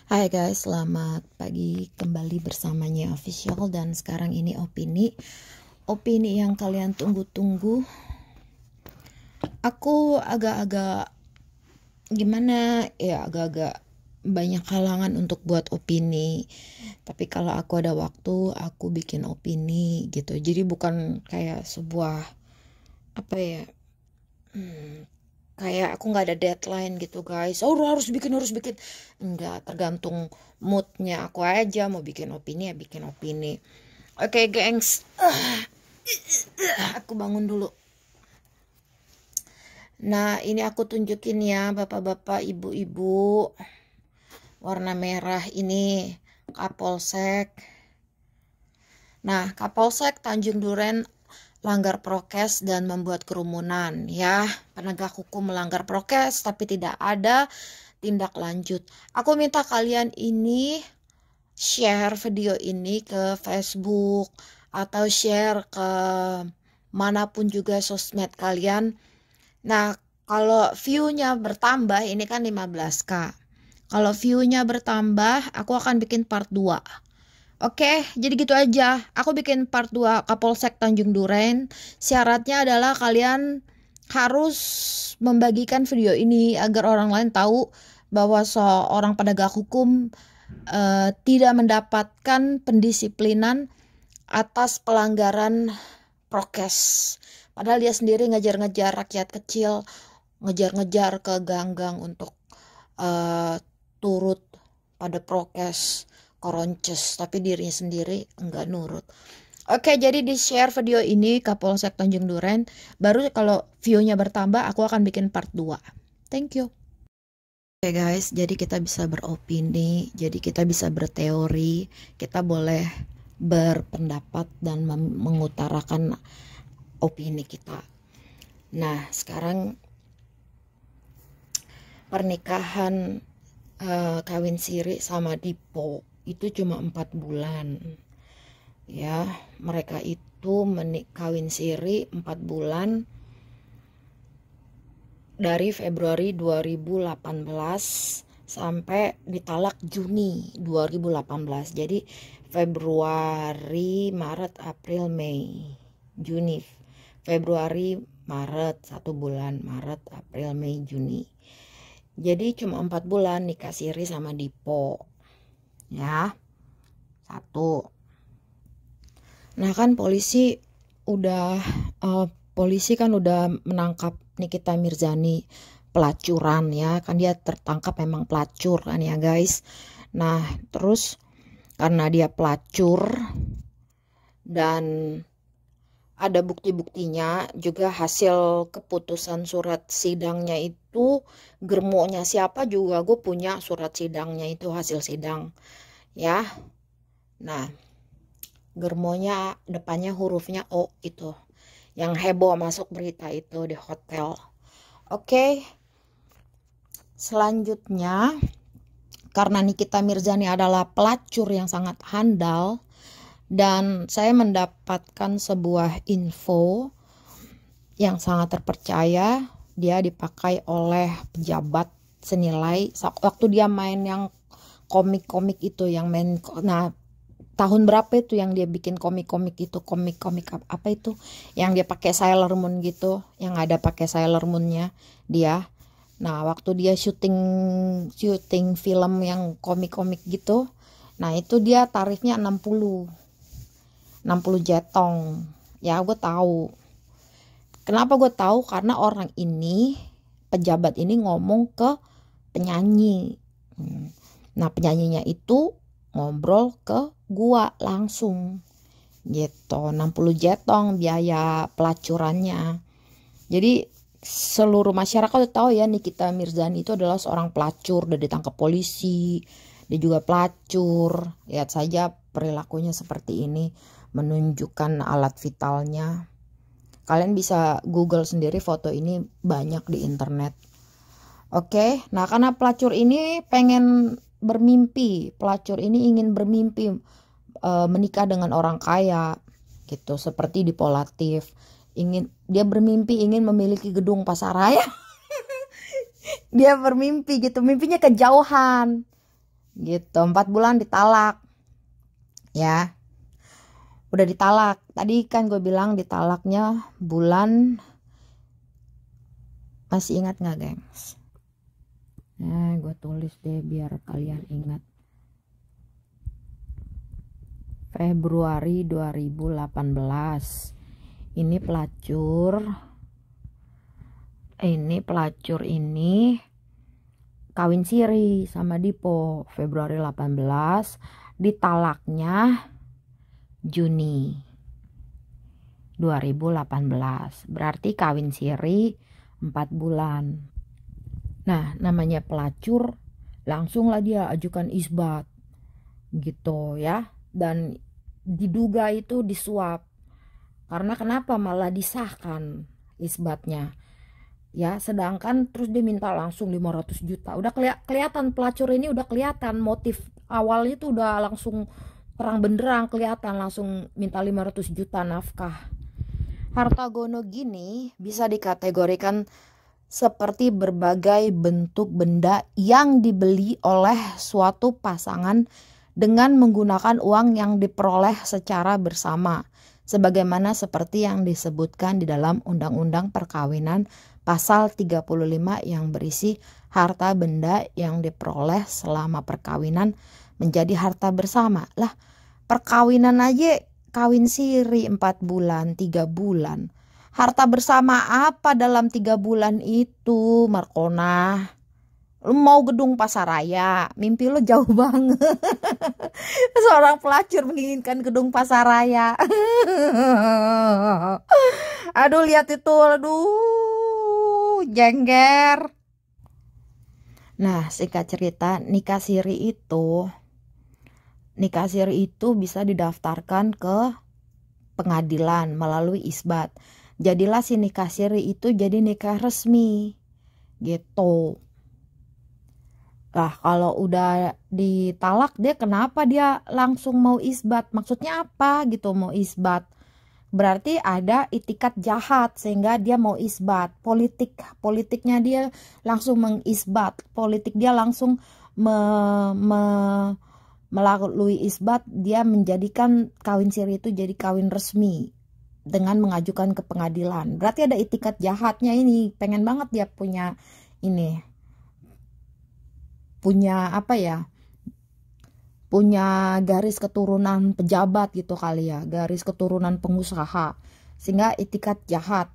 Hai guys, selamat pagi kembali bersamanya Official. Dan sekarang ini opini yang kalian tunggu-tunggu. Aku agak-agak gimana ya, agak-agak banyak halangan untuk buat opini. Tapi kalau aku ada waktu, aku bikin opini gitu. Jadi bukan kayak sebuah apa ya, kayak aku nggak ada deadline gitu guys. Oh, harus bikin. Enggak, tergantung moodnya aku aja. Mau bikin opini ya bikin opini. Oke gengs, aku bangun dulu. Nah, ini aku tunjukin ya bapak-bapak, ibu-ibu. Warna merah ini Kapolsek. Nah, Kapolsek Tanjung Duren langgar prokes dan membuat kerumunan ya. Penegak hukum melanggar prokes tapi tidak ada tindak lanjut. Aku minta kalian ini share video ini ke Facebook atau share ke manapun juga sosmed kalian. Nah, kalau view-nya bertambah, ini kan 15k. Kalau view-nya bertambah, aku akan bikin part 2. Oke, jadi gitu aja. Aku bikin part 2 Kapolsek Tanjung Duren. Syaratnya adalah kalian harus membagikan video ini agar orang lain tahu bahwa seorang penegak hukum tidak mendapatkan pendisiplinan atas pelanggaran prokes. Padahal dia sendiri ngejar-ngejar rakyat kecil, ngejar-ngejar ke ganggang untuk turut pada prokes koronces, tapi dirinya sendiri enggak nurut. Oke, jadi di share video ini Kapolsek Tanjung Duren. Baru kalau view-nya bertambah, aku akan bikin part 2. Thank you. Oke guys, jadi kita bisa beropini, jadi kita bisa berteori, kita boleh berpendapat dan mengutarakan opini kita. Nah, sekarang pernikahan kawin siri sama Dipo itu cuma 4 bulan ya. Mereka itu kawin siri 4 bulan dari Februari 2018 sampai ditalak Juni 2018. Jadi Februari, Maret, April, Mei, Juni, Februari, Maret 1 bulan, Maret, April, Mei, Juni. Jadi cuma 4 bulan nikah siri sama Dipo ya. 1. Nah kan polisi kan udah menangkap Nikita Mirzani pelacuran ya, kan dia tertangkap memang pelacur kan ya guys. Nah terus karena dia pelacur dan ada bukti-buktinya juga, hasil keputusan surat sidangnya itu, germonya siapa juga gue punya surat sidangnya itu, hasil sidang ya. Nah germonya depannya hurufnya O itu yang heboh masuk berita itu di hotel. Oke, selanjutnya karena Nikita Mirzani adalah pelacur yang sangat handal, dan saya mendapatkan sebuah info yang sangat terpercaya, dia dipakai oleh pejabat senilai waktu dia main yang komik-komik itu, yang main, nah tahun berapa itu yang dia bikin komik-komik itu, komik-komik apa itu yang dia pakai Sailor Moon gitu, yang ada pakai Sailor Moonnya dia. Nah waktu dia syuting film yang komik-komik gitu, nah itu dia tarifnya 60 jetong ya. Gue tahu kenapa, gue tahu karena orang ini, pejabat ini ngomong ke penyanyi. Nah penyanyinya itu ngobrol ke gua langsung gitu, 60 jetong biaya pelacurannya. Jadi seluruh masyarakat udah tahu ya, Nikita Mirzani itu adalah seorang pelacur, udah ditangkap polisi, dia juga pelacur. Lihat saja perilakunya seperti ini, menunjukkan alat vitalnya. Kalian bisa Google sendiri foto ini, banyak di internet. Oke, nah karena pelacur ini pengen bermimpi, pelacur ini ingin bermimpi menikah dengan orang kaya gitu, seperti Dipo Latif. Dia bermimpi ingin memiliki gedung Pasaraya. Dia bermimpi gitu, mimpinya kejauhan. gitu. 4 bulan ditalak ya, udah ditalak. Tadi kan gue bilang ditalaknya bulan, masih ingat nggak gengs? Nah, gue tulis deh biar kalian ingat. Februari 2018. Ini pelacur. Ini kawin siri sama Dipo Februari 18, ditalaknya Juni 2018. Berarti kawin siri 4 bulan. Nah, namanya pelacur, langsunglah dia ajukan isbat gitu ya. Dan diduga itu disuap. Karena kenapa malah disahkan isbatnya? Ya, sedangkan terus dia minta langsung 500 juta. Udah kelihatan pelacur ini, udah kelihatan motif awalnya itu udah langsung terang benderang kelihatan, langsung minta 500 juta nafkah. Harta gono gini bisa dikategorikan seperti berbagai bentuk benda yang dibeli oleh suatu pasangan dengan menggunakan uang yang diperoleh secara bersama, sebagaimana seperti yang disebutkan di dalam Undang-Undang Perkawinan Pasal 35 yang berisi harta benda yang diperoleh selama perkawinan menjadi harta bersama. Lah, perkawinan aja kawin siri 4 bulan, 3 bulan. Harta bersama apa dalam 3 bulan itu, Markona? Lu mau gedung Pasaraya, mimpi lu jauh banget. Seorang pelacur menginginkan gedung Pasaraya. Aduh, lihat itu, aduh, jengger. Nah, singkat cerita, nikah siri itu bisa didaftarkan ke pengadilan melalui isbat. Jadilah si nikah siri itu jadi nikah resmi gitu. Lah, kalau udah ditalak, dia kenapa dia langsung mau isbat? Maksudnya apa gitu mau isbat? Berarti ada itikat jahat sehingga dia mau isbat. Politiknya dia langsung mengisbat. Politik dia langsung melalui isbat, dia menjadikan kawin siri itu jadi kawin resmi dengan mengajukan ke pengadilan. Berarti ada itikat jahatnya ini. Pengen banget dia punya ini. Punya apa ya? Punya garis keturunan pejabat gitu kali ya. Garis keturunan pengusaha. Sehingga itikat jahat.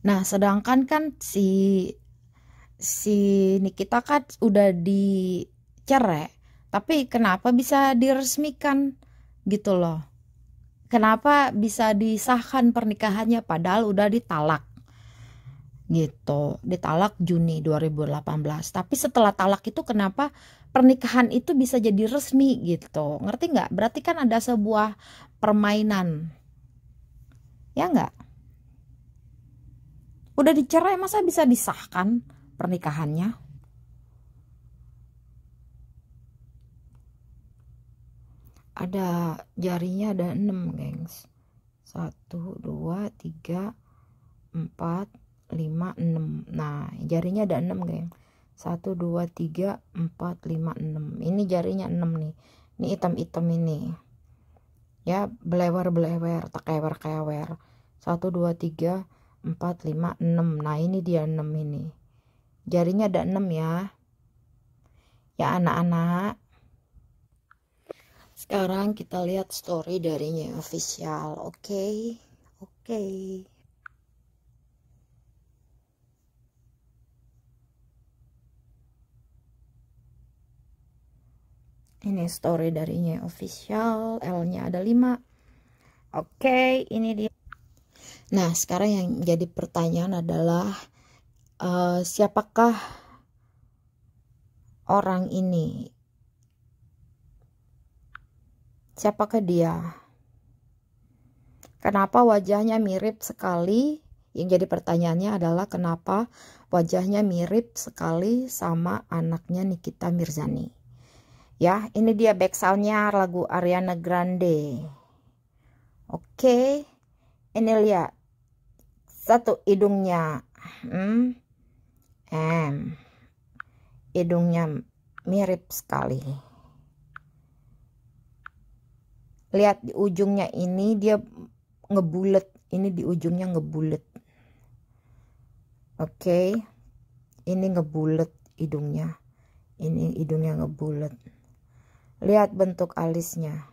Nah, sedangkan kan si Nikita kan udah dicerai. Tapi kenapa bisa diresmikan gitu loh? Kenapa bisa disahkan pernikahannya padahal udah ditalak gitu. Ditalak Juni 2018. Tapi setelah talak itu kenapa pernikahan itu bisa jadi resmi gitu. Ngerti nggak? Berarti kan ada sebuah permainan. Ya nggak? Udah dicerai masa bisa disahkan pernikahannya? Ada jarinya, ada 6 gengs. 1, 2, 3, 4, 5, 6. Nah, jarinya ada 6 geng. 1, 2, 3, 4, 5, 6. Ini jarinya 6 nih. Ini hitam-hitam ini. Ya, belewer-belewer, tekewer-kewer. 1, 2, 3, 4, 5, 6. Nah, ini dia 6 ini. Jarinya ada 6 ya. Ya anak-anak. Sekarang kita lihat story darinya official. Oke. Ini story darinya official. L-nya ada 5. Oke, ini dia. Nah, sekarang yang jadi pertanyaan adalah siapakah orang ini? Siapakah dia? Kenapa wajahnya mirip sekali? Yang jadi pertanyaannya adalah kenapa wajahnya mirip sekali sama anaknya Nikita Mirzani. Ya, ini dia back soundnya lagu Ariana Grande. Oke, ini lihat. Satu hidungnya. Hidungnya mirip sekali. Lihat di ujungnya ini dia ngebulet, ini di ujungnya ngebulet. Oke, ini ngebulet hidungnya, ini hidungnya ngebulet. Lihat bentuk alisnya,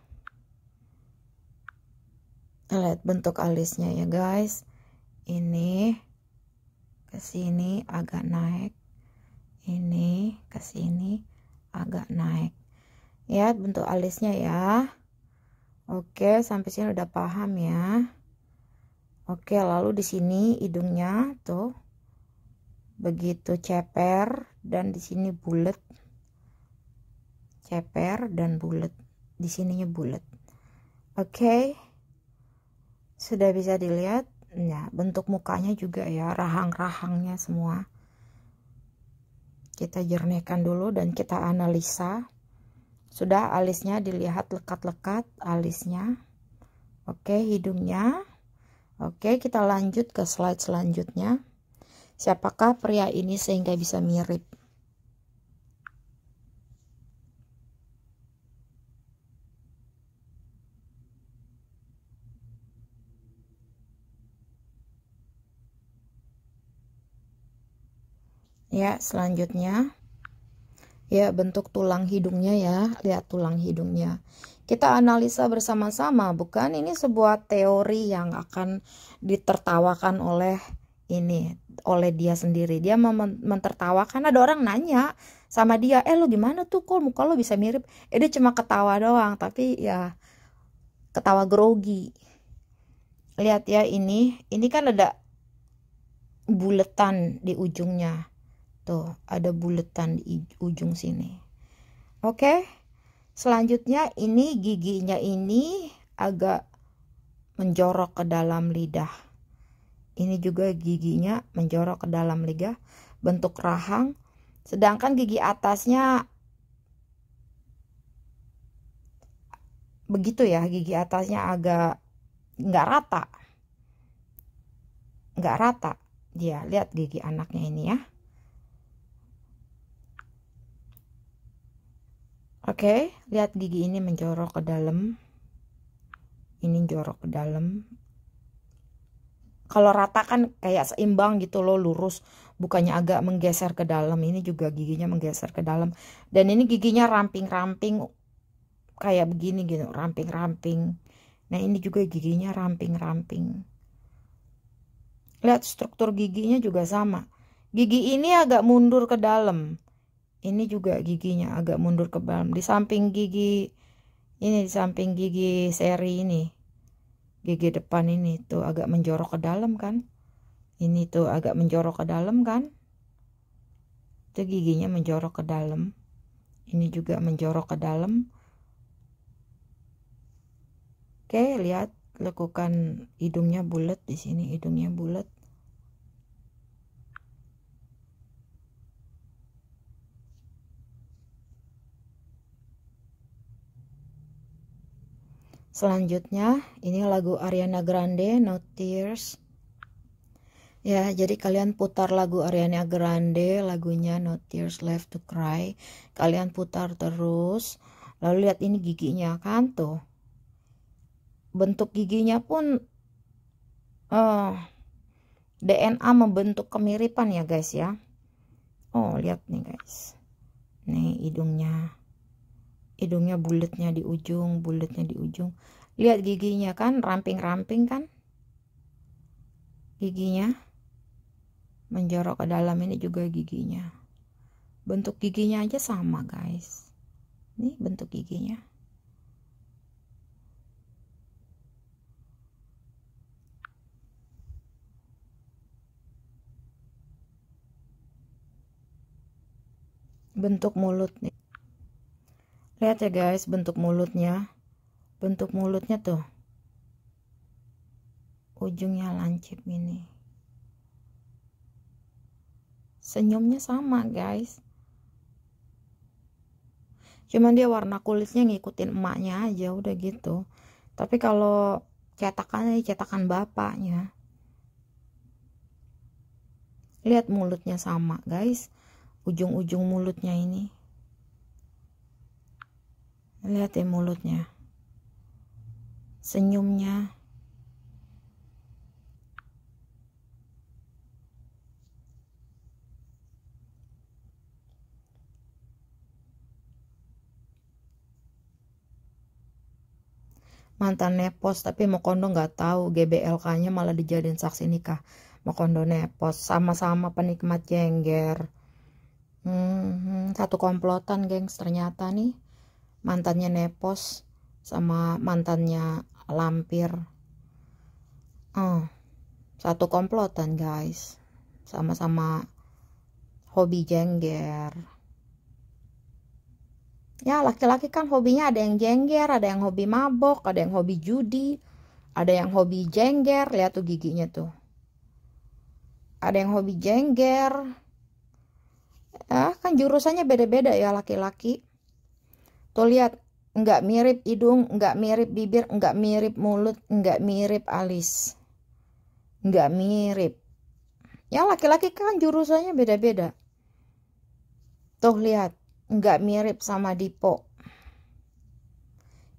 lihat bentuk alisnya ya guys. Ini ke sini agak naik, ini ke sini agak naik. Lihat bentuk alisnya ya. Oke, sampai sini udah paham ya. Oke, lalu di sini hidungnya tuh begitu ceper dan di sini bulat. Ceper dan bulat. Di sininya bulat. Oke. Sudah bisa dilihat. Nah, bentuk mukanya juga ya, rahang-rahangnya semua. Kita jernihkan dulu dan kita analisa. Sudah alisnya dilihat lekat-lekat alisnya. Oke, hidungnya. Oke, kita lanjut ke slide selanjutnya. Siapakah pria ini sehingga bisa mirip? Ya, selanjutnya. Ya, bentuk tulang hidungnya ya. Lihat tulang hidungnya. Kita analisa bersama-sama, bukan? Ini sebuah teori yang akan ditertawakan oleh dia sendiri. Dia mentertawakan. Ada orang nanya sama dia, lu gimana tuh kok muka lo bisa mirip? Dia cuma ketawa doang, tapi ya ketawa grogi. Lihat ya, ini kan ada buletan di ujungnya. Tuh, ada buletan di ujung sini. Oke. Selanjutnya ini giginya ini agak menjorok ke dalam lidah. Ini juga giginya menjorok ke dalam lidah, bentuk rahang. Sedangkan gigi atasnya begitu ya, gigi atasnya agak nggak rata. Nggak rata. Dia lihat gigi anaknya ini ya. Oke, lihat gigi ini menjorok ke dalam. Ini jorok ke dalam. Kalau rata kan kayak seimbang gitu loh, lurus. Bukannya agak menggeser ke dalam. Ini juga giginya menggeser ke dalam. Dan ini giginya ramping-ramping. Kayak begini gitu, ramping-ramping. Nah, ini juga giginya ramping-ramping. Lihat struktur giginya juga sama. Gigi ini agak mundur ke dalam. Ini juga giginya agak mundur ke dalam. Di samping gigi ini, di samping gigi seri ini, gigi depan ini tuh agak menjorok ke dalam kan. Ini tuh agak menjorok ke dalam kan. Itu giginya menjorok ke dalam. Ini juga menjorok ke dalam. Oke, lihat lekukan hidungnya bulat di sini, hidungnya bulat. Selanjutnya, ini lagu Ariana Grande, No Tears. Ya, jadi kalian putar lagu Ariana Grande, lagunya No Tears Left to Cry. Kalian putar terus. Lalu lihat ini giginya kan tuh. Bentuk giginya pun DNA membentuk kemiripan ya guys ya. Oh, lihat nih guys. Nih hidungnya. Hidungnya bulatnya di ujung, bulatnya di ujung. Lihat giginya kan, ramping-ramping kan. Giginya menjorok ke dalam, ini juga giginya. Bentuk giginya aja sama guys. Ini bentuk giginya. Bentuk mulut nih. Lihat ya guys, bentuk mulutnya. Bentuk mulutnya tuh. Ujungnya lancip ini. Senyumnya sama guys. Cuman dia warna kulitnya ngikutin emaknya aja, udah gitu. Tapi kalau cetakannya cetakan bapaknya. Lihat mulutnya sama guys. Ujung-ujung mulutnya ini. Lihat ya mulutnya, senyumnya. Mantan nepos, tapi Mokondo nggak tahu GBLK-nya malah dijadiin saksi nikah. Mokondo nepos, sama-sama penikmat jengger. Satu komplotan gengs ternyata nih. Mantannya nepos sama mantannya lampir. Satu komplotan guys. Sama-sama hobi jengger. Ya laki-laki kan hobinya ada yang jengger, ada yang hobi mabok, ada yang hobi judi, ada yang hobi jengger. Lihat tuh giginya tuh. Ada yang hobi jengger. Ya kan jurusannya beda-beda ya laki-laki. Tuh lihat, nggak mirip hidung, nggak mirip bibir, nggak mirip mulut, nggak mirip alis. Nggak mirip. Ya laki-laki kan jurusannya beda-beda. Tuh lihat. Nggak mirip sama Dipo.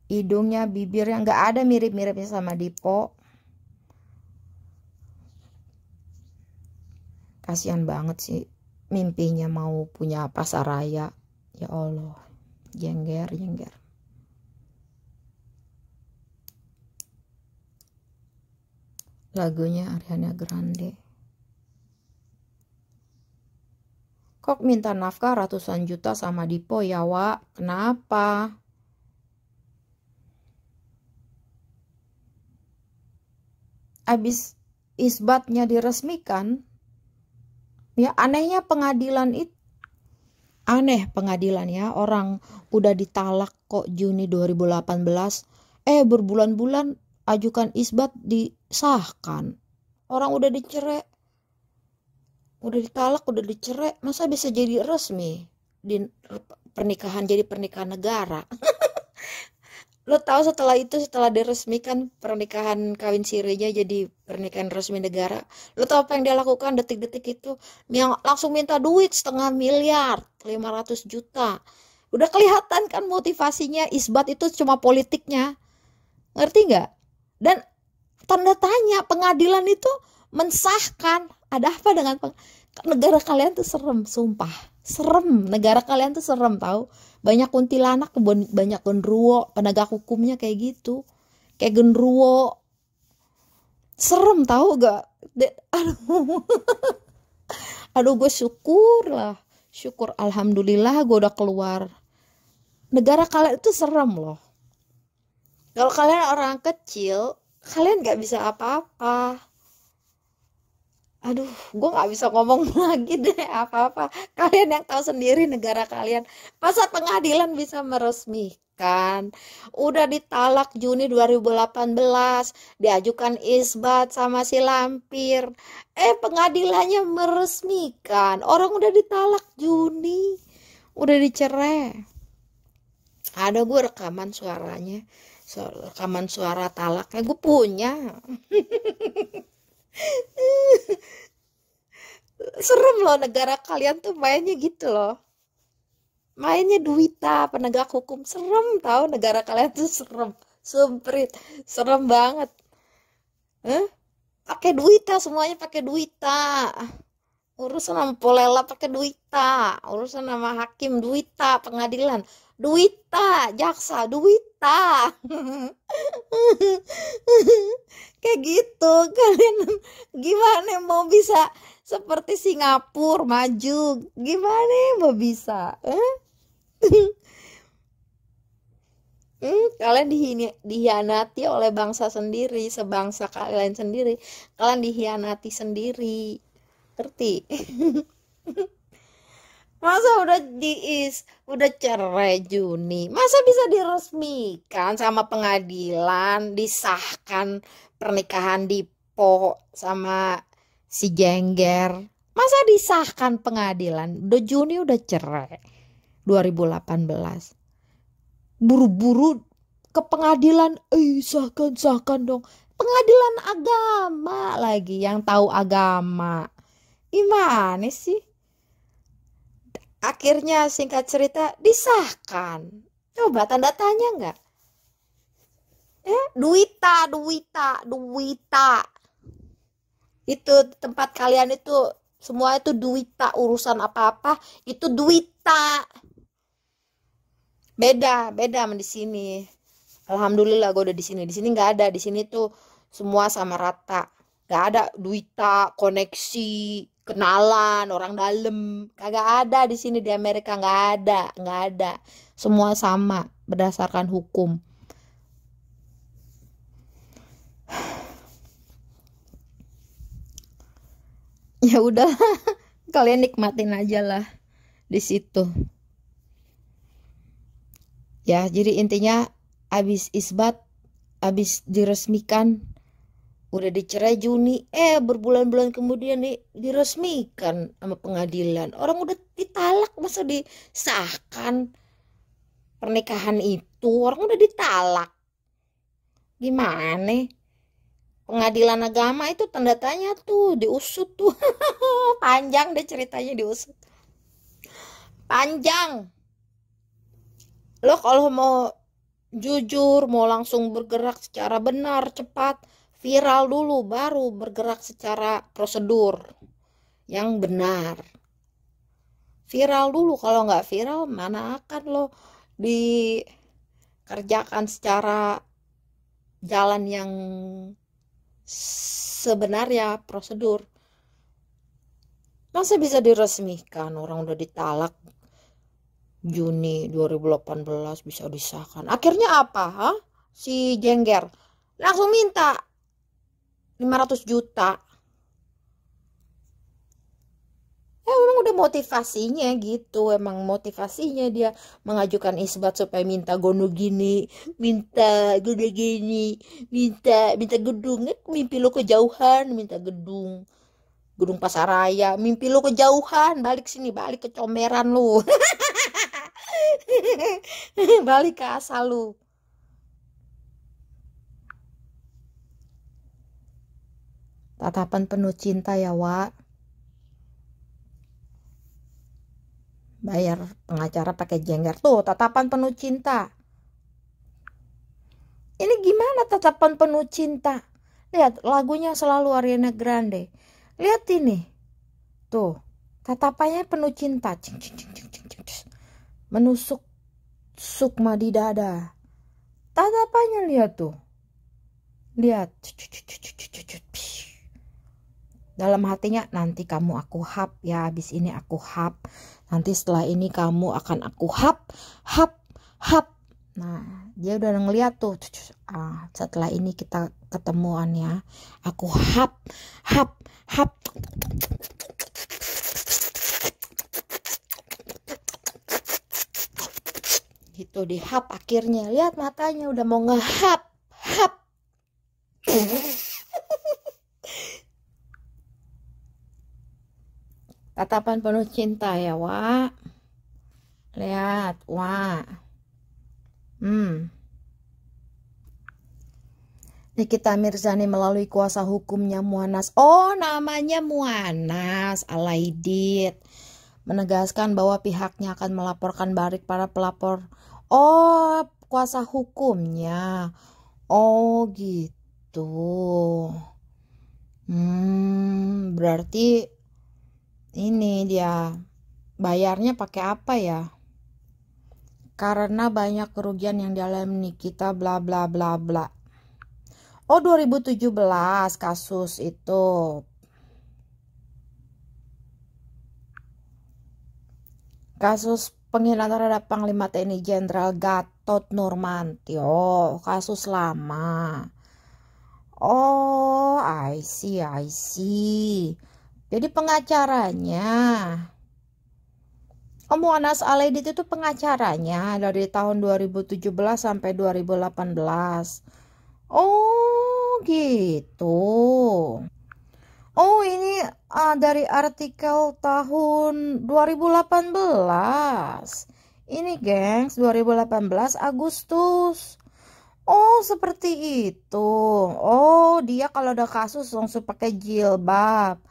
Hidungnya, bibirnya nggak ada mirip-miripnya sama Dipo. Kasihan banget sih, mimpinya mau punya pasaraya. Ya Allah, jengger. Lagunya Ariana Grande. Kok minta nafkah ratusan juta sama Dipo ya, Wak? Kenapa? Abis isbatnya diresmikan, ya anehnya pengadilan itu. Aneh pengadilan ya, orang udah ditalak kok Juni 2018. Berbulan-bulan ajukan isbat disahkan. Orang udah dicerai. Udah ditalak, udah dicerai, masa bisa jadi resmi di pernikahan, jadi pernikahan negara. Lo tahu setelah diresmikan pernikahan kawin sirinya jadi pernikahan resmi negara, lo tahu apa yang dia lakukan detik-detik itu? Yang langsung minta duit 500 miliar, 500 juta. Udah kelihatan kan motivasinya, isbat itu cuma politiknya. Ngerti nggak? Dan tanda tanya, pengadilan itu mensahkan. Ada apa dengan negara kalian tuh serem, sumpah. Serem, negara kalian tuh serem tahu. Banyak kuntilanak, banyak genderuwo, penegak hukumnya kayak gitu. Kayak genderuwo. Serem tahu gak? Aduh. Aduh, gue syukur alhamdulillah gue udah keluar. Negara kalian itu serem loh. Kalau kalian orang kecil, kalian gak bisa apa-apa. Aduh, gue gak bisa ngomong lagi deh apa-apa. Kalian yang tahu sendiri negara kalian. Masa pengadilan bisa meresmikan? Udah ditalak Juni 2018. Diajukan isbat sama si lampir. Pengadilannya meresmikan. Orang udah ditalak Juni. Udah dicerai. Ada gue rekaman suaranya. Rekaman suara talaknya gue punya. Serem loh, negara kalian tuh mainnya gitu loh. Mainnya duita, penegak hukum. Serem tahu, negara kalian tuh serem. Semprit, serem banget. Pakai duita, semuanya pakai duita. Urusan sama Polela pakai duita. Urusan sama hakim duita, pengadilan duita, jaksa duita. Kayak gitu. Kalian gimana mau bisa seperti Singapura maju? Gimana mau bisa? Kalian dihianati oleh bangsa sendiri, sebangsa kalian sendiri. Kalian dihianati sendiri. Ngerti? Masa udah cerai Juni, masa bisa diresmikan sama pengadilan, disahkan pernikahan Dipo sama si Jengger? Masa disahkan pengadilan? Udah Juni udah cerai 2018. Buru-buru ke pengadilan, sahkan dong. Pengadilan agama lagi, yang tahu agama. Gimana sih? Akhirnya singkat cerita disahkan. Coba tanda tanya nggak? Duita, Duita, Duita. Itu tempat kalian itu semua itu Duita, urusan apa-apa itu Duita. Beda, beda sama di sini. Alhamdulillah gue udah di sini. Di sini nggak ada. Di sini tuh semua sama rata. Nggak ada Duita, koneksi, kenalan, orang dalam. Kagak ada di sini di Amerika, nggak ada, nggak ada. Semua sama berdasarkan hukum. Ya udah, kalian nikmatin aja lah di situ. Ya, jadi intinya abis isbat, abis diresmikan, udah dicerai Juni, berbulan-bulan kemudian nih diresmikan sama pengadilan. Orang udah ditalak, masa disahkan pernikahan itu? Orang udah ditalak. Gimana? Pengadilan agama itu tanda tanya tuh, diusut tuh. Panjang deh ceritanya, diusut. Panjang. Lo kalau mau jujur, mau langsung bergerak secara benar, cepat, viral dulu, baru bergerak secara prosedur yang benar. Viral dulu, kalau nggak viral, mana akan lo dikerjakan secara jalan yang sebenarnya prosedur. Masa bisa diresmikan, orang udah ditalak Juni 2018 bisa disahkan. Akhirnya apa? Hah? Si Jengger langsung minta 500 juta. Ya memang udah motivasinya gitu. Emang motivasinya dia mengajukan isbat supaya minta gono gini, minta gede gini, minta gedung. Mimpi lo kejauhan, minta gedung. Gedung Pasaraya, mimpi lo kejauhan, balik sini, balik ke comberan lu. Balik ke asal lu. Tatapan penuh cinta ya, Wak. Bayar pengacara pakai Jengger tuh, tatapan penuh cinta. Ini gimana tatapan penuh cinta? Lihat lagunya selalu Ariana Grande. Lihat ini. Tuh, tatapannya penuh cinta. Menusuk sukma di dada. Tatapannya lihat tuh. Lihat. Dalam hatinya, nanti kamu aku hap ya, habis ini aku hap. Nanti setelah ini kamu akan aku hap. Nah, dia udah ngeliat tuh. Setelah ini kita ketemuan ya. Aku hap. Gitu dihap akhirnya. Lihat matanya udah mau ngehap. Tatapan penuh cinta ya, Wak. Lihat, Wak. Nikita Mirzani melalui kuasa hukumnya Muanas. Oh, namanya Muanas Alaidit. Menegaskan bahwa pihaknya akan melaporkan balik para pelapor. Oh, kuasa hukumnya. Oh, gitu. Berarti ini dia bayarnya pakai apa ya? Karena banyak kerugian yang dialami Nikita bla bla bla bla. Oh, 2017 kasus itu. Kasus penghinaan terhadap Panglima TNI Jenderal Gatot Nurmantio, kasus lama. Oh, I see. Jadi pengacaranya, Muanas Alaidit itu pengacaranya dari tahun 2017 sampai 2018. Oh, gitu. Oh, ini dari artikel tahun 2018. Ini, gengs, 2018 Agustus. Oh, seperti itu. Oh, dia kalau ada kasus langsung pakai jilbab.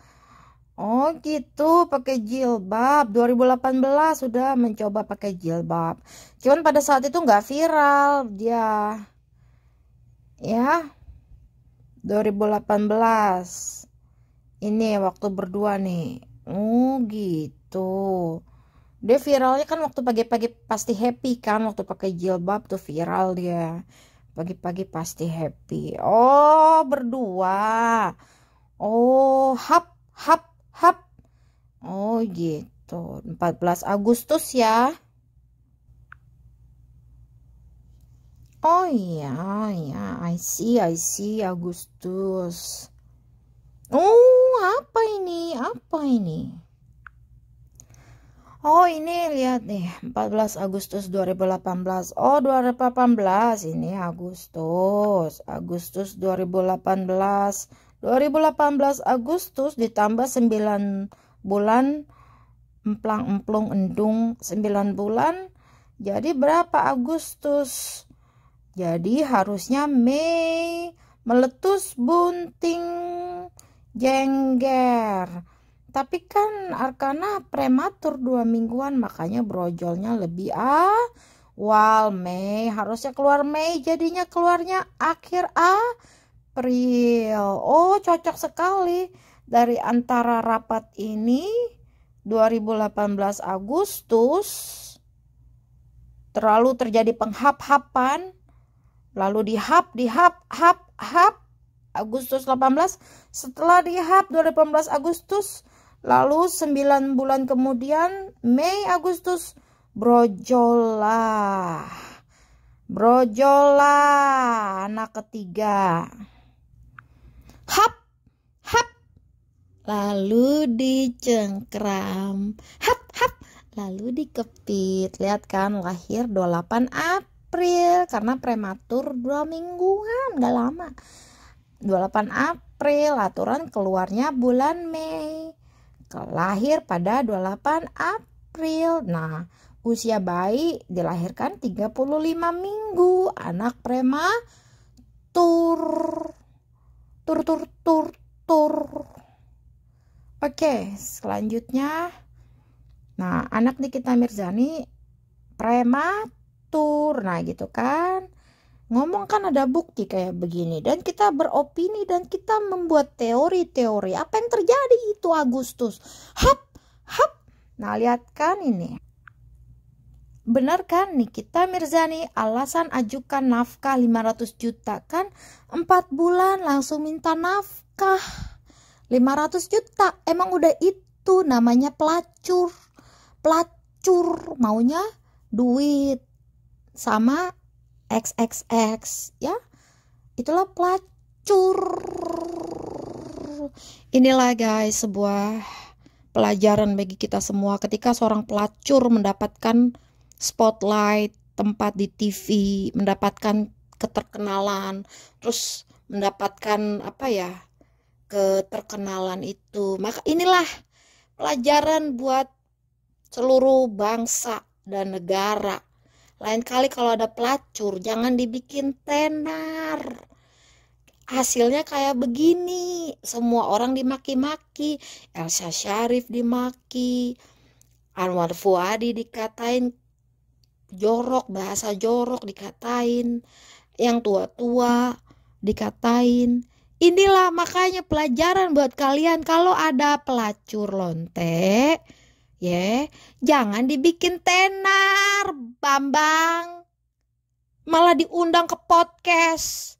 Oh gitu, pakai jilbab. 2018 sudah mencoba pakai jilbab. Cuman pada saat itu nggak viral dia. Ya, 2018. Ini waktu berdua nih. Oh gitu. Dia viralnya kan waktu pagi-pagi pasti happy kan. Waktu pakai jilbab tuh viral dia. Pagi-pagi pasti happy. Oh berdua. Oh hap hap hap. Oh gitu. 14 Agustus ya. Oh iya, ya, I see, Agustus. Oh, apa ini? Apa ini? Oh, ini lihat nih, 14 Agustus 2018. Oh, 2018 ini Agustus. Agustus 2018. 2018 Agustus ditambah 9 bulan emplang emplung endung 9 bulan. Jadi berapa Agustus? Jadi harusnya Mei, meletus bunting jengger. Tapi kan Arkana prematur 2 mingguan, makanya brojolnya lebih awal Mei. Harusnya keluar Mei, jadinya keluarnya akhir April. Oh cocok sekali. Dari antara rapat ini 2018 Agustus terlalu terjadi penghap-hapan. Lalu dihap Agustus 18. Setelah dihap 2018 Agustus, lalu 9 bulan kemudian Mei Agustus brojolah anak ketiga. Hap hap lalu dicengkram, hap lalu dikepit. Lihat kan, lahir 28 April karena prematur 2 mingguan, gak lama. 28 April, aturan keluarnya bulan Mei. Lahir pada 28 April. Nah, usia bayi dilahirkan 35 minggu. Anak prematur. Tur. Oke, selanjutnya. Nah, anak Nikita Mirzani prematur. Nah, gitu kan. Ngomong kan ada bukti kayak begini. Dan kita beropini dan kita membuat teori-teori. Apa yang terjadi itu Agustus. Hap. Nah, lihat kan ini. Benar kan Nikita Mirzani alasan ajukan nafkah 500 juta kan 4 bulan langsung minta nafkah 500 juta. Emang udah itu namanya pelacur. Maunya duit sama XXX ya. Itulah pelacur. Inilah guys sebuah pelajaran bagi kita semua ketika seorang pelacur mendapatkan spotlight, tempat di TV, mendapatkan keterkenalan, terus mendapatkan keterkenalan itu. Maka inilah pelajaran buat seluruh bangsa dan negara. Lain kali kalau ada pelacur jangan dibikin tenar. Hasilnya kayak begini, semua orang dimaki-maki. Elsa Syarif dimaki, Anwar Fuadi dikatain jorok, bahasa jorok dikatain, yang tua-tua dikatain. Inilah makanya pelajaran buat kalian kalau ada pelacur lonte, jangan dibikin tenar, Bambang. Malah diundang ke podcast,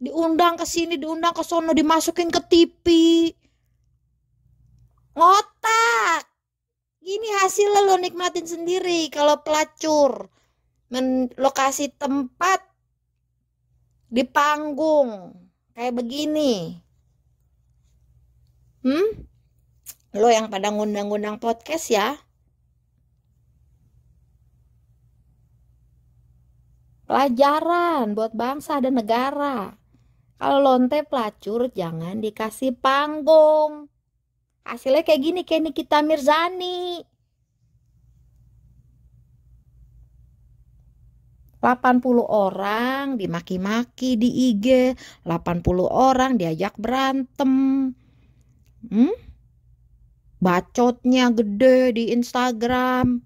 diundang ke sini, diundang ke sono, dimasukin ke TV. Ngotak. Gini hasilnya lo nikmatin sendiri kalau pelacur. Lokasi tempat di panggung kayak begini. Lo yang pada ngundang-ngundang podcast ya. Pelajaran buat bangsa dan negara. Kalau lonte pelacur jangan dikasih panggung. Hasilnya kayak gini, kayak Nikita Mirzani. 80 orang dimaki-maki di IG, 80 orang diajak berantem. bacotnya gede di Instagram,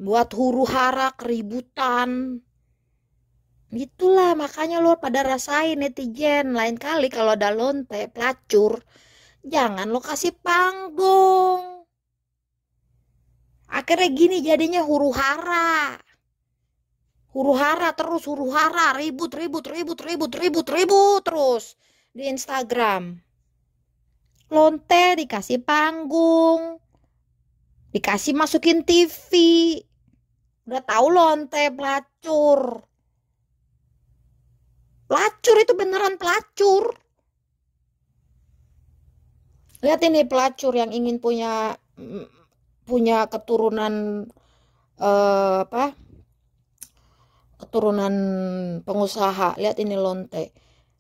buat huru hara keributan. Itulah makanya lo pada rasain netizen. Lain kali kalau ada lonte pelacur, jangan lo kasih panggung. Akhirnya gini jadinya huru hara. Huru hara terus, huru hara, ribut terus di Instagram. Lonte dikasih panggung, dikasih masukin TV. Udah tahu lonte pelacur. Pelacur itu beneran pelacur. Lihat ini pelacur yang ingin punya keturunan keturunan pengusaha. Lihat ini lonte.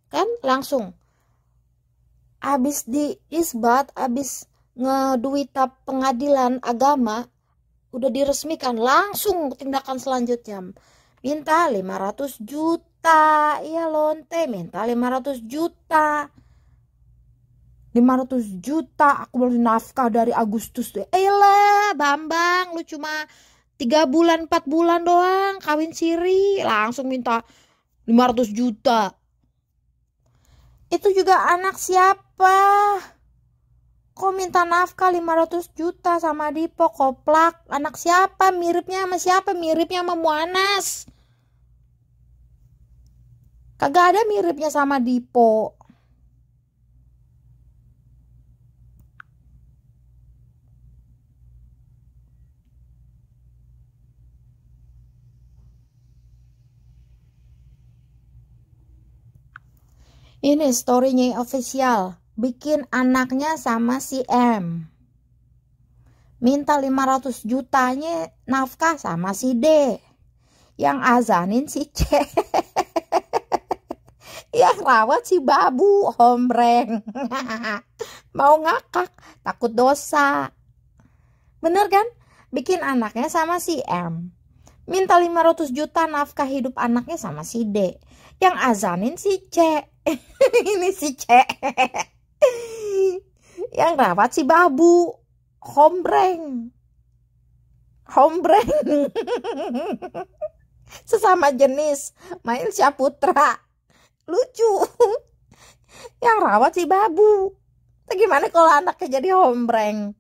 Kan langsung abis diisbat, abis ngeduita pengadilan agama, udah diresmikan, langsung tindakan selanjutnya minta 500 juta. Iya lonte minta 500 juta. 500 juta aku beli nafkah dari Agustus tuh. Elah Bambang, lu cuma 3 bulan 4 bulan doang kawin siri langsung minta 500 juta. Itu juga anak siapa? Kok minta nafkah 500 juta sama Dipo? Koplak. Anak siapa? Miripnya sama siapa? Miripnya sama Muanas. Kagak ada miripnya sama Dipo. Ini storynya official. Bikin anaknya sama si M. Minta 500 jutanya nafkah sama si D. Yang azanin si C. Yang rawat si Babu hombreng. Mau ngakak, takut dosa. Bener kan? Bikin anaknya sama si M. Minta 500 juta nafkah hidup anaknya sama si D. Yang azanin si C. Ini si C. Yang rawat si Babu hombreng. Sesama jenis Mail Syaputra. Lucu. Yang rawat si Babu. Tapi gimana kalau anaknya jadi hombreng?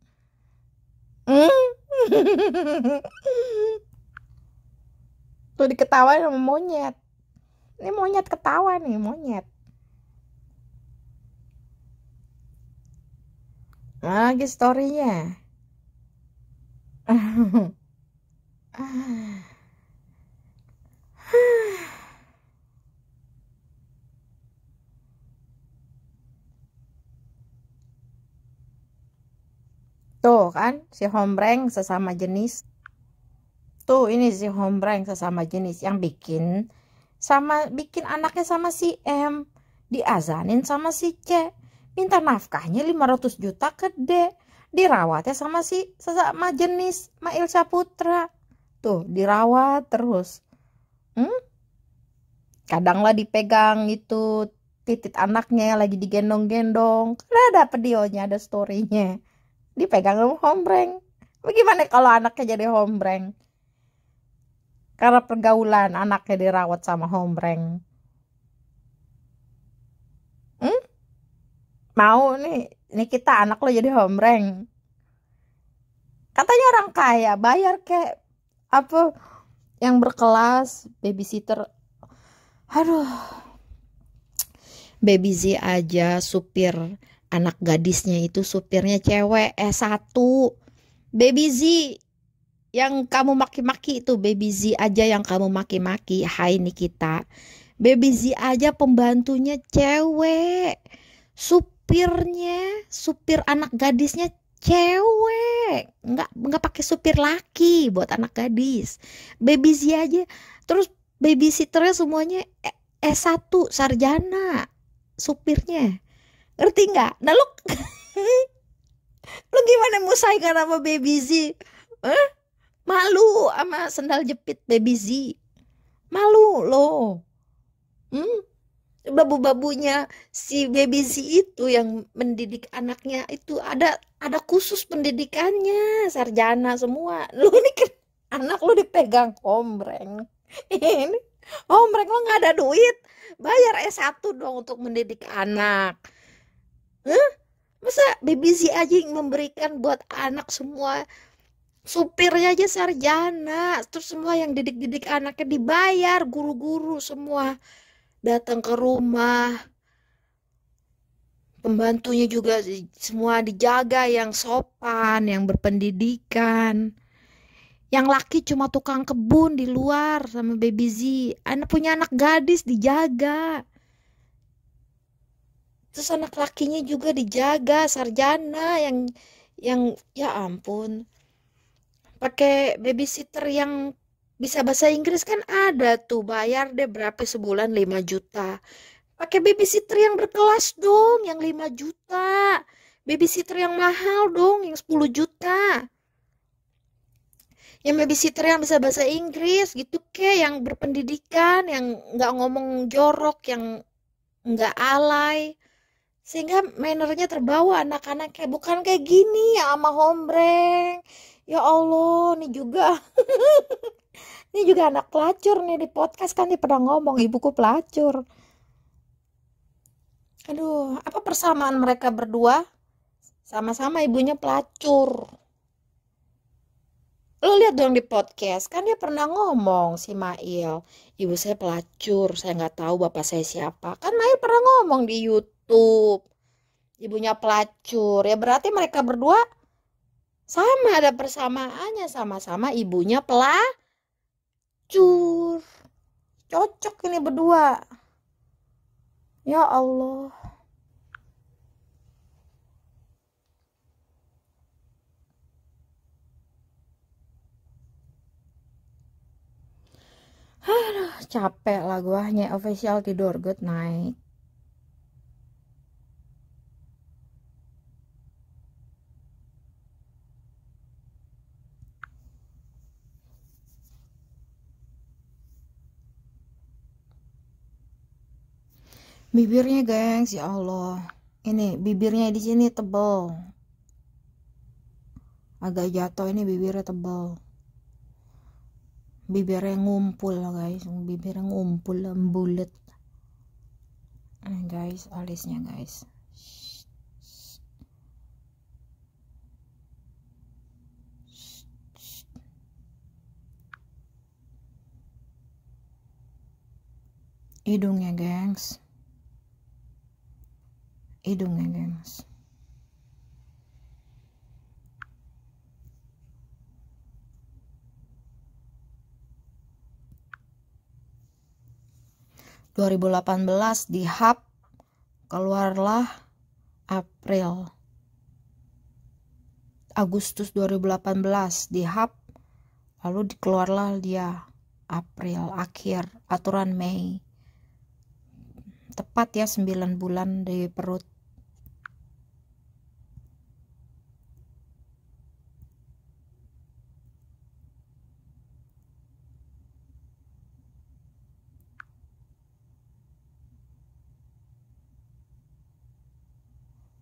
Tuh diketawain sama monyet. Ini monyet ketawa nih, monyet. Lagi storynya. Tuh kan si hombreng sesama jenis. Tuh ini si hombreng sesama jenis yang bikin anaknya sama si M, diazanin sama si C, minta nafkahnya 500 juta ke D, dirawatnya sama si sesama jenis Mail Saputra. Tuh dirawat terus. Kadanglah dipegang itu titik anaknya lagi digendong-gendong. Karena ada videonya, ada storynya. Dipegang sama hombreng. Bagaimana kalau anaknya jadi hombreng? Karena pergaulan anaknya dirawat sama hombreng. Mau nih kita anak lo jadi hombreng. Katanya orang kaya bayar kayak apa yang berkelas babysitter. Aduh. Baby Z aja supir anak gadisnya itu supirnya cewek S1. Baby Z yang kamu maki-maki itu Baby Z aja yang kamu maki-maki. Hai Nikita. Baby Z aja pembantunya cewek. Supir anak gadisnya cewek. Enggak pakai supir laki buat anak gadis. Baby Z aja. Terus babysitternya semuanya S1 sarjana. Supirnya. Ngerti nggak? Nah lu gimana mau saingan sama Baby Z? Malu sama sendal jepit Baby Z. Malu lo. Babu-babunya si baby Z itu yang mendidik anaknya itu ada khusus pendidikannya, sarjana semua. Lu ini kan anak lu dipegang hombreng. Ini hombreng lu nggak ada duit, bayar S1 dong untuk mendidik anak. Hah? Masa baby Z aja yang memberikan buat anak semua, supirnya aja sarjana, terus semua yang didik-didik anaknya dibayar, guru-guru semua datang ke rumah. Pembantunya juga semua dijaga, yang sopan, yang berpendidikan. Yang laki cuma tukang kebun di luar sama baby Z. Anak punya anak gadis dijaga. Terus anak lakinya juga dijaga, sarjana yang ya ampun. Pakai babysitter yang bisa bahasa Inggris kan ada tuh, bayar deh berapa sebulan 5 juta. Pakai babysitter yang berkelas dong, yang 5 juta. Babysitter yang mahal dong, yang 10 juta. Yang babysitter yang bisa bahasa Inggris gitu yang berpendidikan, yang nggak ngomong jorok, yang nggak alay. Sehingga mannernya terbawa anak-anaknya. Bukan kayak gini ya sama hombreng. Ya Allah, ini juga. Ini juga anak pelacur nih, di podcast kan dia pernah ngomong ibuku pelacur. Aduh, apa persamaan mereka berdua? Sama-sama ibunya pelacur. Lo lihat dong di podcast, kan dia pernah ngomong si Mail, ibu saya pelacur, saya nggak tahu bapak saya siapa. Kan Mail pernah ngomong di YouTube, ibunya pelacur. Ya berarti mereka berdua sama, ada persamaannya, sama-sama ibunya pelacur. Cocok ini berdua. Ya Allah. Aduh, capek lah gua. Official tidur, good night. Bibirnya, gengs, ya Allah. Ini bibirnya di sini tebal. Agak jatuh, ini bibirnya tebal. Bibirnya ngumpul, guys. Bibirnya ngumpul, bulat. Guys, alisnya, guys. Hidungnya, gengs. Hidungnya, gengs. ...2018 di hub, keluarlah Agustus 2018 di hub, lalu dikeluarlah dia April akhir, aturan Mei. Tepat ya 9 bulan di perut.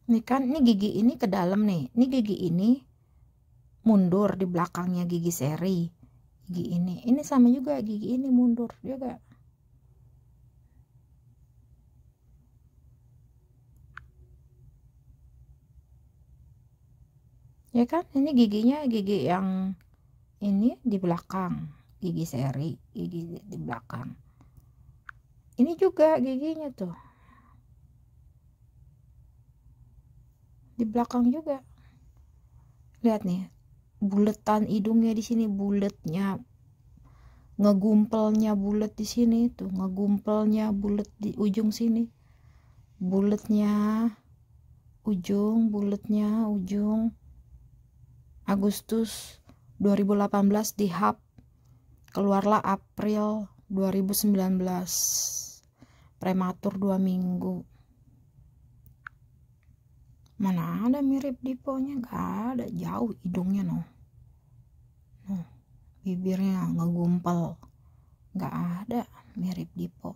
Ini kan, ini gigi ini ke dalam nih. Ini gigi ini mundur di belakangnya gigi seri. Gigi ini sama juga, gigi ini mundur juga. Ya kan, ini giginya, gigi yang ini di belakang, gigi seri, gigi di belakang. Ini juga giginya tuh. Di belakang juga. Lihat nih, buletan hidungnya di sini, buletnya, ngegumpelnya bulet di sini tuh, ngegumpelnya bulet di ujung sini, buletnya ujung, buletnya ujung. Agustus 2018 di hub, keluarlah April 2019, prematur 2 minggu. Mana ada mirip Diponya, gak ada, jauh hidungnya noh. Bibirnya ngegumpel, gak ada mirip Dipo.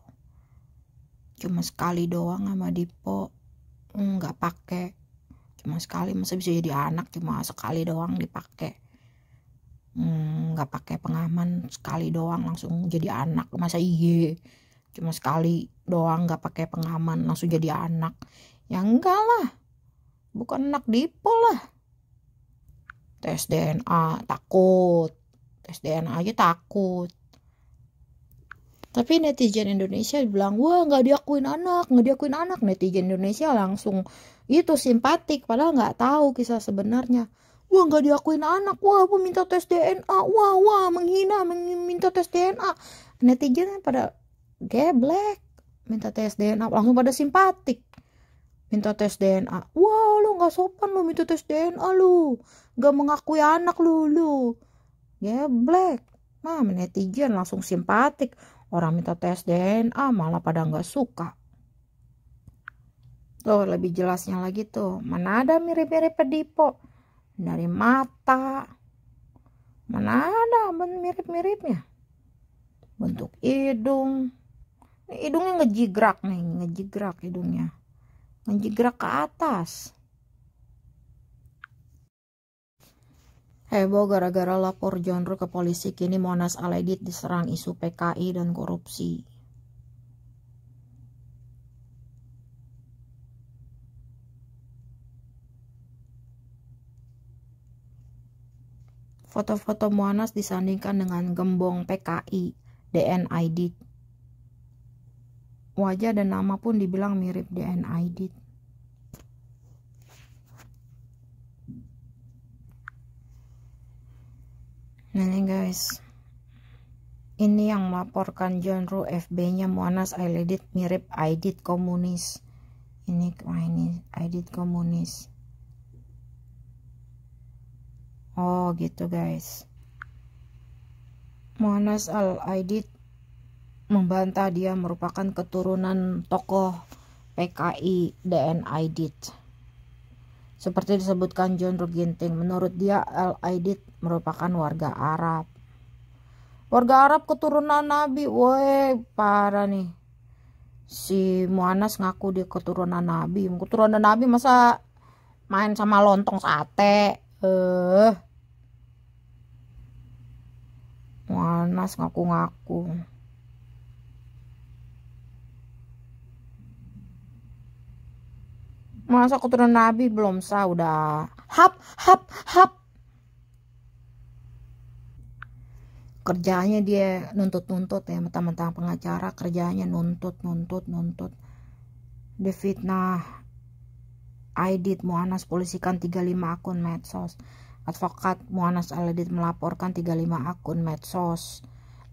cuma sekali doang sama Dipo, nggak pakai, cuma sekali. Masa bisa jadi anak cuma sekali doang dipakai, nggak pakai pengaman, sekali doang langsung jadi anak. Masa iya cuma sekali doang nggak pakai pengaman langsung jadi anak? Ya enggak lah, bukan anak Dipo lah. Tes DNA takut, tes DNA aja takut. Tapi netizen Indonesia bilang, wah nggak diakuin anak. Netizen Indonesia langsung itu simpatik, padahal nggak tahu kisah sebenarnya. Wah nggak diakuin anak, wah minta tes DNA, wah menghina, minta tes DNA. Netizen pada geblek, minta tes DNA, langsung pada simpatik. Minta tes DNA, wah lu nggak sopan lu minta tes DNA lu, nggak mengakui anak lu. Geblek. Nah, netizen langsung simpatik. Orang minta tes DNA malah pada nggak suka. Tuh lebih jelasnya lagi tuh. Mana ada mirip-mirip Dipo? Dari mata. Mana ada mirip-miripnya? Bentuk hidung. Ini hidungnya ngejigrak nih. Ngejigrak hidungnya. Ngejigrak ke atas. Heboh gara-gara lapor John Ruh ke polisi. Kini Monas Al-Aidid diserang isu PKI dan korupsi. Foto-foto Monas disandingkan dengan gembong PKI, DN Aidid. Wajah dan nama pun dibilang mirip DN Aidid. Nah nih guys, ini yang melaporkan John Ruh, FB-nya Monas Al-Aidid mirip Aidid komunis. Ini Aidid komunis. Oh gitu guys. Monas Al-Aidid membantah dia merupakan keturunan tokoh PKI DN Aidid. Seperti disebutkan John Ruh Ginting, menurut dia Al-Aidid merupakan warga Arab. Warga Arab keturunan Nabi. Woi, parah nih. Si Monas ngaku dia keturunan Nabi. Keturunan Nabi masa main sama lontong sate? Monas ngaku-ngaku. Masa keturunan Nabi belum sah udah hap. Kerjanya dia nuntut ya, mentang-mentang pengacara kerjanya nuntut. Dia fitnah Aidid Monas, polisikan 35 akun medsos. Advokat Monas Al-Aidid melaporkan 35 akun medsos,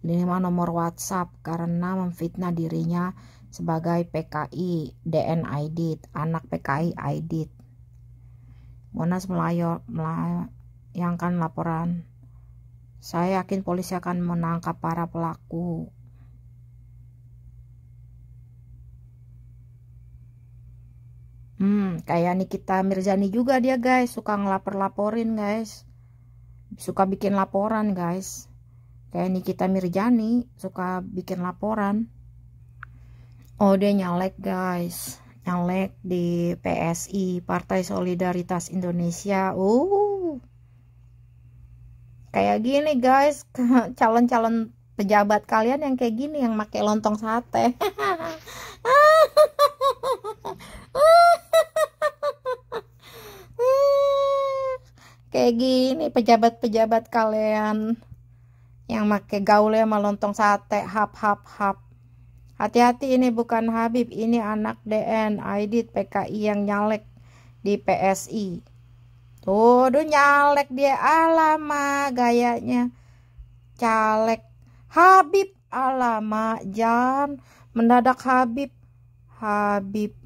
5 nomor WhatsApp karena memfitnah dirinya sebagai PKI DN Aidid, anak PKI Aidid. Monas melayangkan laporan. Saya yakin polisi akan menangkap para pelaku. Kayak Nikita Mirzani juga dia guys, suka ngelapor-laporin guys. Suka bikin laporan guys. Kayak Nikita Mirzani suka bikin laporan. Oh dia nyalek guys, nyalek di PSI, Partai Solidaritas Indonesia. Kayak gini guys, calon-calon pejabat kalian yang kayak gini, yang pakai lontong sate. Kayak gini pejabat-pejabat kalian yang pakai gaulnya sama lontong sate, hap. Hati-hati, ini bukan Habib, ini anak DN Aidid PKI yang nyalek di PSI. Tuh nyalek dia, alama gayanya caleg. Habib, alama Jan, mendadak Habib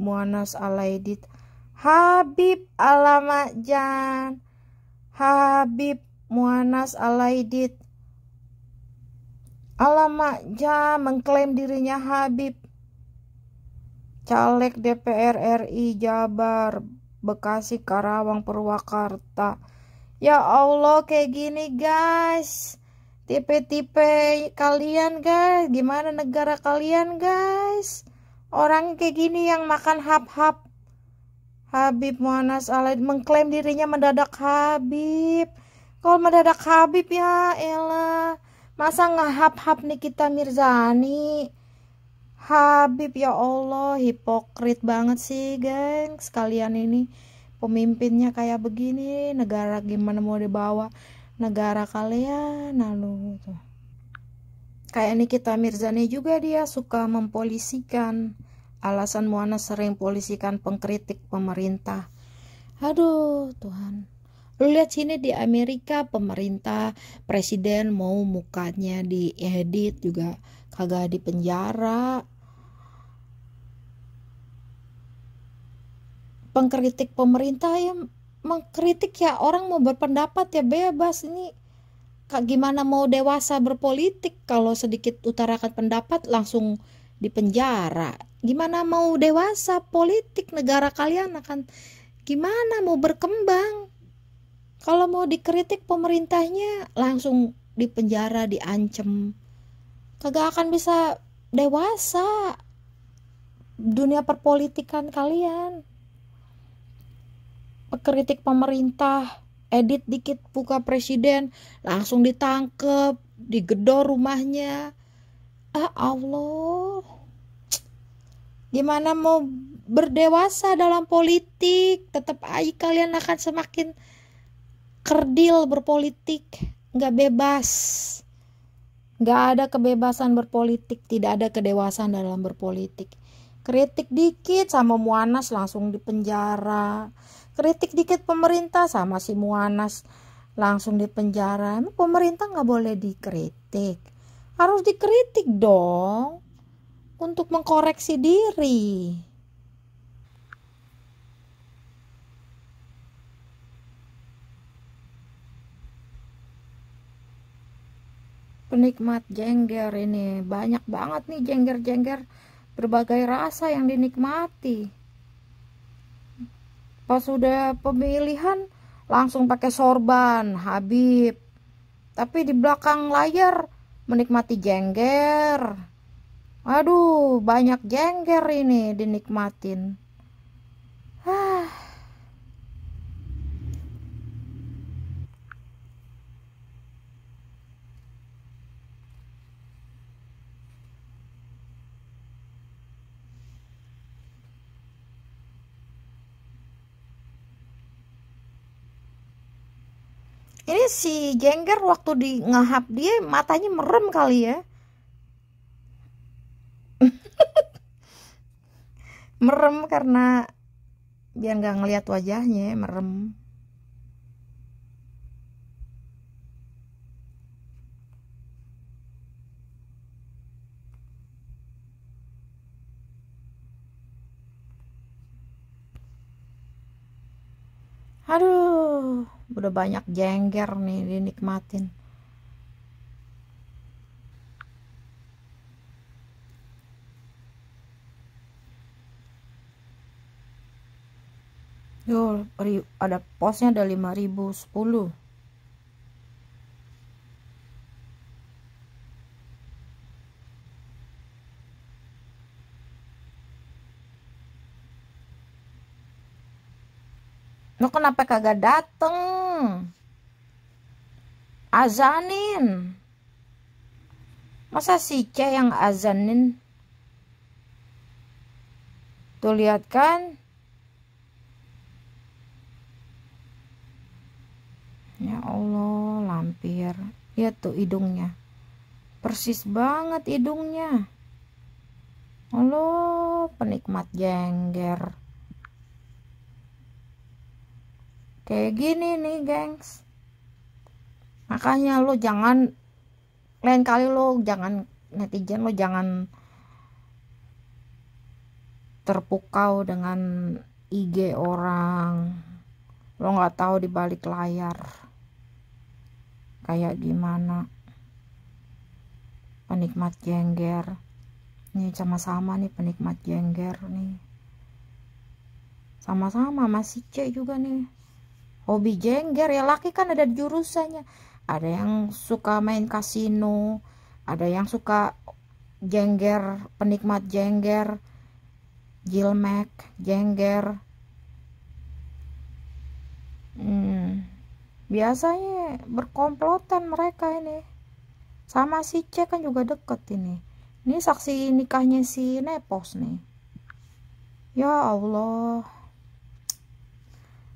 Monas Al-Aidid. Habib, alama Jan, Habib Monas Al-Aidid. Alamak, mengklaim dirinya Habib, caleg DPR RI Jabar, Bekasi, Karawang, Purwakarta. Ya Allah, kayak gini guys, tipe-tipe kalian guys, gimana negara kalian guys? Orang kayak gini yang makan hap-hap. Habib Mu'annas Alaid mengklaim dirinya mendadak Habib. Kalau mendadak Habib ya elah. Masa ngehap-hap Nikita Mirzani. Habib ya Allah, hipokrit banget sih geng. Sekalian ini pemimpinnya kayak begini, negara gimana mau dibawa negara kalian. Lalu tuh. Kayak Nikita Mirzani juga dia suka mempolisikan. Alasan Mu'annas sering polisikan pengkritik pemerintah. Aduh Tuhan. Lu lihat sini di Amerika pemerintah presiden mau mukanya diedit juga kagak di penjara. Pengkritik pemerintah ya mengkritik ya, orang mau berpendapat ya bebas. Ini gimana mau dewasa berpolitik kalau sedikit utarakan pendapat langsung di penjara. Gimana mau dewasa politik, negara kalian akan gimana mau berkembang kalau mau dikritik pemerintahnya langsung di penjara, diancem. Kagak akan bisa dewasa dunia perpolitikan kalian. Kritik pemerintah, edit dikit buka presiden langsung ditangkep, digedor rumahnya. Allah, gimana mau berdewasa dalam politik? Tetap aja kalian akan semakin kerdil berpolitik, nggak bebas, nggak ada kebebasan berpolitik, tidak ada kedewasaan dalam berpolitik. Kritik dikit sama Mu'annas langsung dipenjara. Kritik dikit pemerintah sama si Mu'annas langsung dipenjara. Emang pemerintah nggak boleh dikritik? Harus dikritik dong untuk mengkoreksi diri. Penikmat jengger ini banyak banget nih, jengger-jengger berbagai rasa yang dinikmati. Pas sudah pemilihan langsung pakai sorban Habib, tapi di belakang layar menikmati jengger. Aduh, banyak jengger ini dinikmatin. Ini si jengger waktu di ngehap dia matanya merem kali ya. Merem karena biar nggak ngelihat wajahnya, merem. Aduh, udah banyak jengger nih dinikmatin. Yo, ada posnya ada 5.010. Lo kenapa kagak dateng? Azanin. Masa si C yang azanin? Tuh lihat kan? Ya Allah, lampir. Lihat tuh hidungnya. Persis banget hidungnya. Allah, penikmat jengger. Kayak gini nih, gengs. Makanya lo jangan, lain kali lo jangan, netizen lo jangan terpukau dengan IG orang. Lo nggak tahu di balik layar kayak gimana. Penikmat jengger. Nih sama-sama nih penikmat jengger nih. Sama-sama masih C juga nih. Hobi jengger ya, laki kan ada jurusannya. Ada yang suka main kasino, ada yang suka jengger, penikmat jengger jilmek, jengger. Biasanya berkomplotan mereka ini. Sama si C kan juga deket ini. Ini saksi nikahnya si Nepos nih. Ya Allah.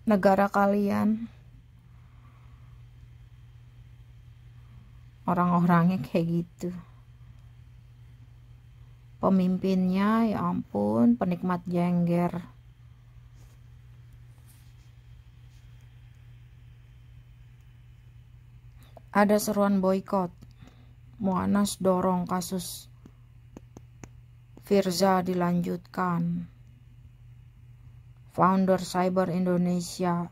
Negara kalian. Orang-orangnya kayak gitu. Pemimpinnya ya ampun, penikmat jengger. Ada seruan boykot. Muanas dorong kasus Firza dilanjutkan. Founder Cyber Indonesia.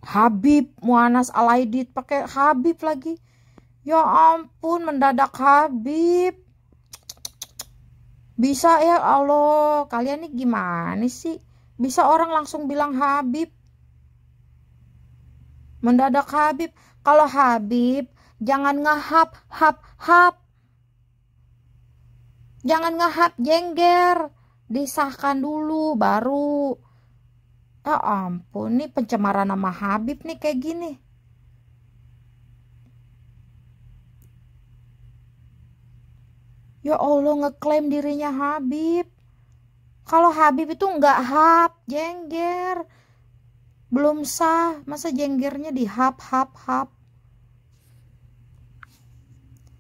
Habib Muanas Alaidit pakai Habib lagi. Ya ampun, mendadak Habib. Bisa ya Allah, kalian nih gimana sih? Bisa orang langsung bilang Habib. Mendadak Habib. Kalau Habib, jangan ngehap, hap. Jangan ngehap jengger. Disahkan dulu, baru. Ya ampun, nih pencemaran nama Habib nih kayak gini. Ya Allah, ngeklaim dirinya Habib. Kalau Habib itu nggak hap, jengger. Belum sah, masa jenggernya di hap.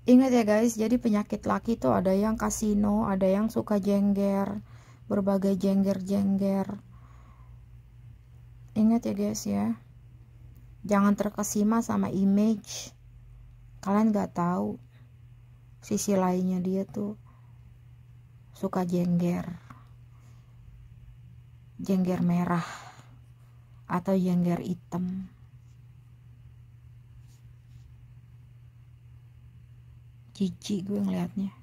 Ingat ya guys, jadi penyakit laki tuh ada yang kasino, ada yang suka jengger, berbagai jengger. Ingat ya guys ya, jangan terkesima sama image. Kalian nggak tahu sisi lainnya dia tuh suka jengger merah atau jengger hitam. Jijik gue ngeliatnya.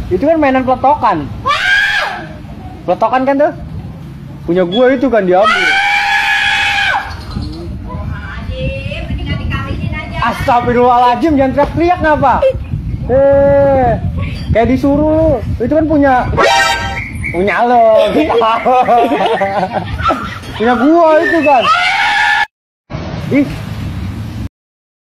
Itu kan mainan peletokan. Peletokan kan tuh? Punya gue itu kan diambil. Astagfirullahaladzim, jangan teriak-teriak ngapa? Kayak disuruh. Itu kan punya lo. Punya gua itu kan. Ih,